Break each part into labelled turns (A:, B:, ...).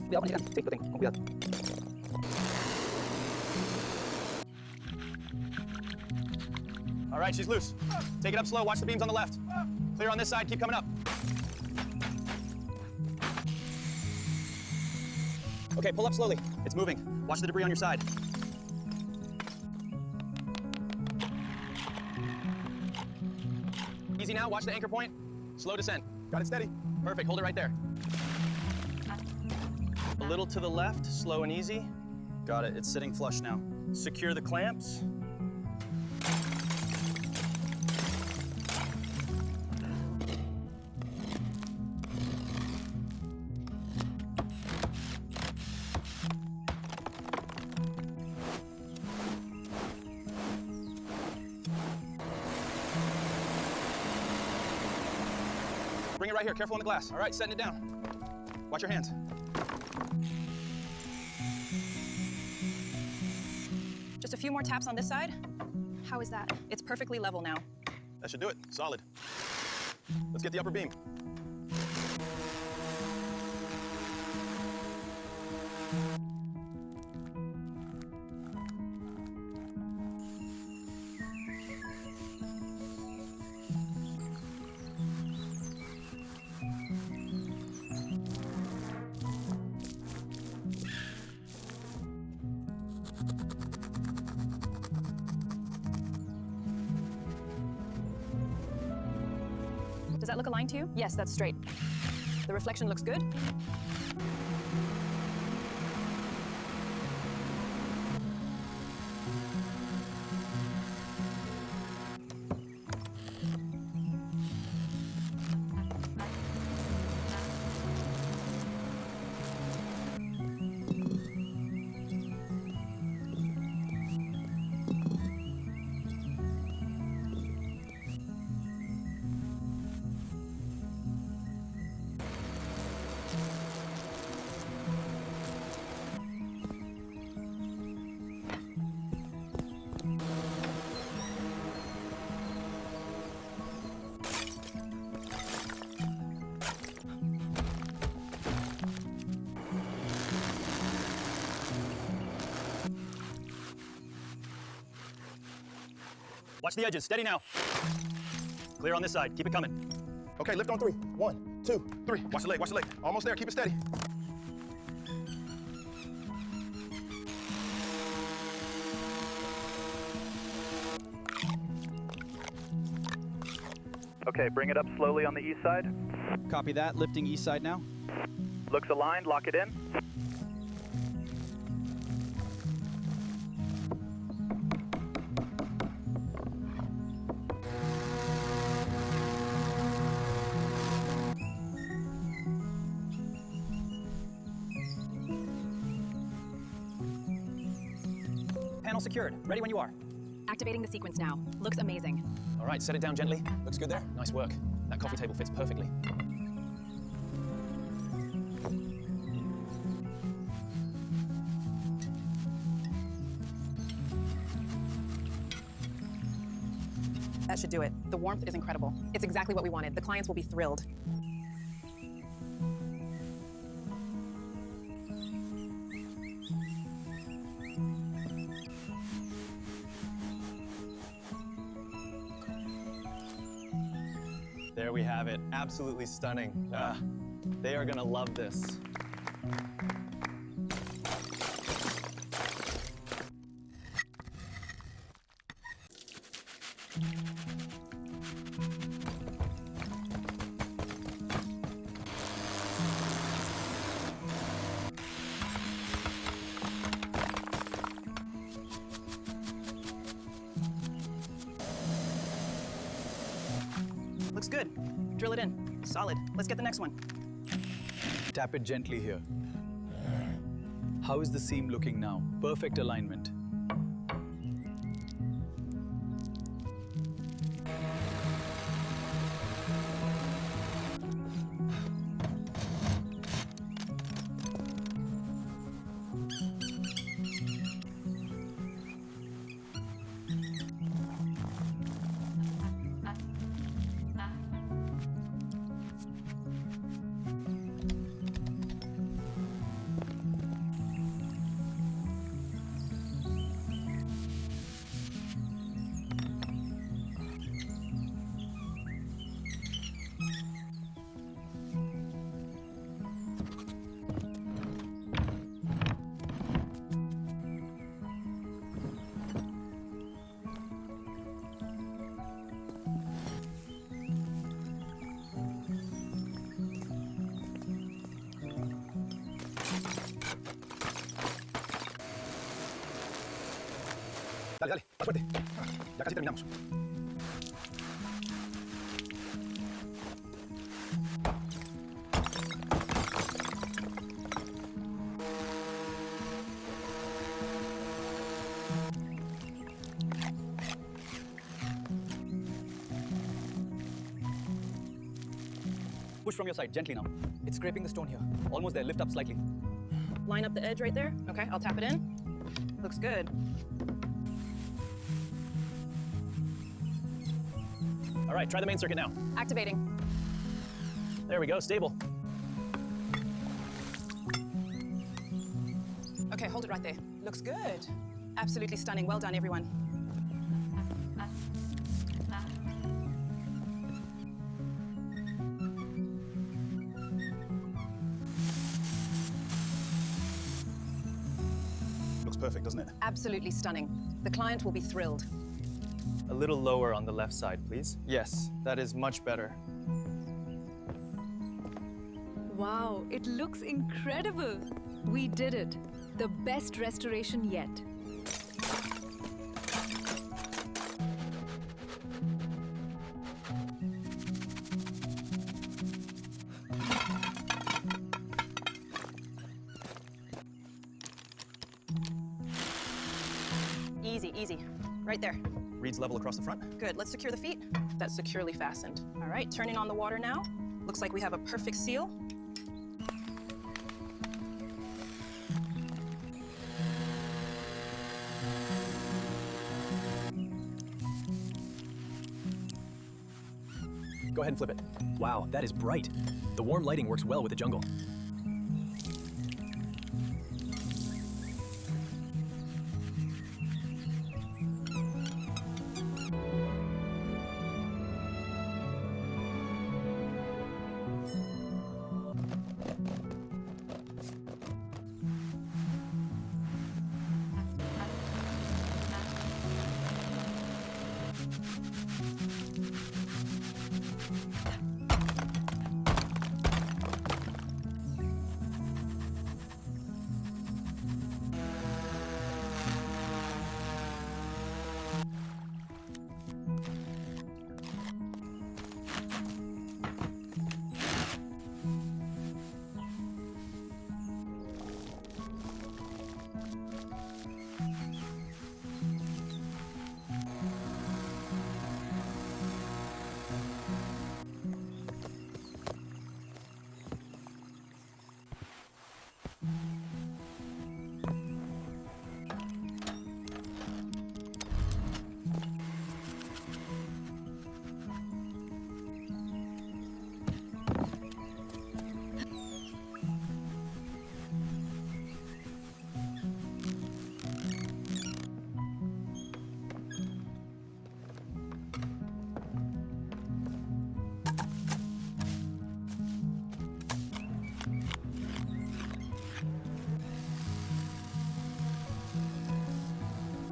A: Cuidado con la chica. Sí, lo tengo, con cuidado.
B: All right, she's loose. Take it up slow, watch the beams on the left. Clear on this side, keep coming up. Okay, pull up slowly. It's moving. Watch the debris on your side. Easy now, watch the anchor point. Slow descent. Got it steady. Perfect, hold it right there. A little to the left, slow and easy. Got it, it's sitting flush now. Secure the clamps. Bring it right here, careful on the glass. All right, setting it down. Watch your hands.
C: Just a few more taps on this side. How is that? It's perfectly level now.
B: That should do it, solid. Let's get the upper beam.
C: Does that look aligned to you? Yes, that's straight. The reflection looks good.
B: Watch the edges, steady now. Clear on this side, keep it coming. Okay, lift on 3. 1, 2, 3. Watch the leg, watch the leg. Almost there, keep it steady.
D: Okay, bring it up slowly on the east side.
E: Copy that, lifting east side now.
D: Looks aligned, lock it in.
B: Panel secured, ready when you are.
C: Activating the sequence now. Looks amazing.
B: All right, set it down gently. Looks good there. Nice work. That coffee table fits perfectly.
C: That should do it. The warmth is incredible. It's exactly what we wanted. The clients will be thrilled.
B: There we have it. Absolutely stunning. They are gonna love this.
C: Looks good. Drill it in. Solid. Let's get the next one.
E: Tap it gently here. How is the seam looking now? Perfect alignment.
B: suerte. Ya casi terminamos.
E: Push from your side, gently now. It's scraping the stone here. Almost there, lift up slightly.
C: Line up the edge right there. Okay, I'll tap it in. Looks good.
B: All right, try the main circuit now.
C: Activating.
B: There we go, stable.
C: Okay, hold it right there. Looks good. Absolutely stunning. Well done, everyone.
B: Looks perfect, doesn't it?
C: Absolutely stunning. The client will be thrilled.
A: A little lower on the left side, please. Yes, that is much better.
F: Wow, it looks incredible. We did it. The best restoration yet.
C: Easy, easy. Right there.
B: Reed's level across the front.
C: Good, let's secure the feet. That's securely fastened. All right, turning on the water now. Looks like we have a perfect seal.
G: Go ahead and flip it. Wow, that is bright. The warm lighting works well with the jungle.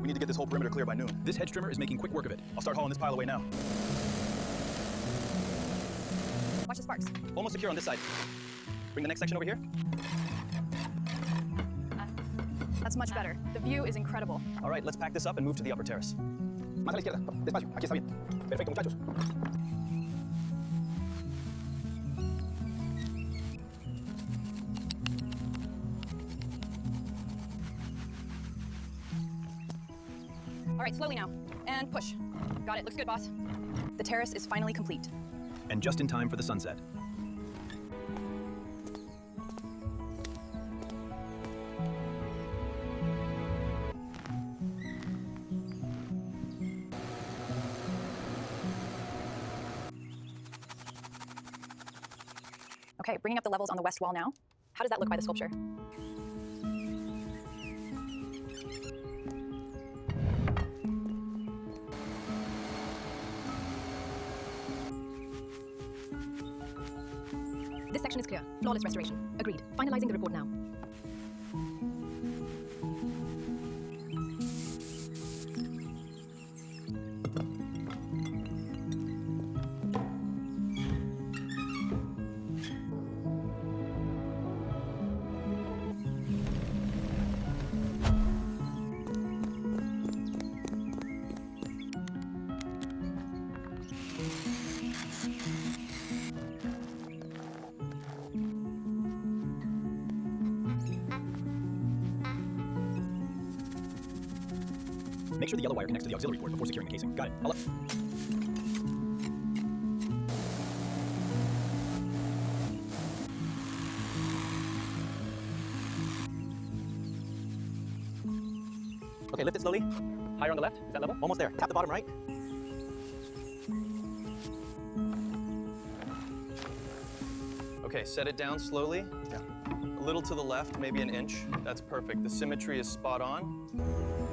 B: We need to get this whole perimeter clear by noon.
G: This hedge trimmer is making quick work of it.
B: I'll start hauling this pile away now.
C: Watch the sparks.
B: Almost secure on this side. Bring the next section over here.
C: That's much better. The view is incredible.
B: All right, let's pack this up and move to the upper terrace.
G: Más a la izquierda. Despacio. Aquí está bien. Perfecto, muchachos.
C: All right, slowly now. And push. Got it. Looks good, boss. The terrace is finally complete.
G: And just in time for the sunset.
C: Okay, bringing up the levels on the west wall now. How does that look by the sculpture? This section is clear. Flawless restoration. Agreed. Finalizing the report now.
G: Make sure the yellow wire connects to the auxiliary port before securing the casing. Got it.
B: Okay, lift it slowly. Higher on the left. Is that level? Almost there. Tap the bottom right.
A: Okay, set it down slowly.
B: Yeah.
A: A little to the left, maybe an inch. That's perfect. The symmetry is spot on.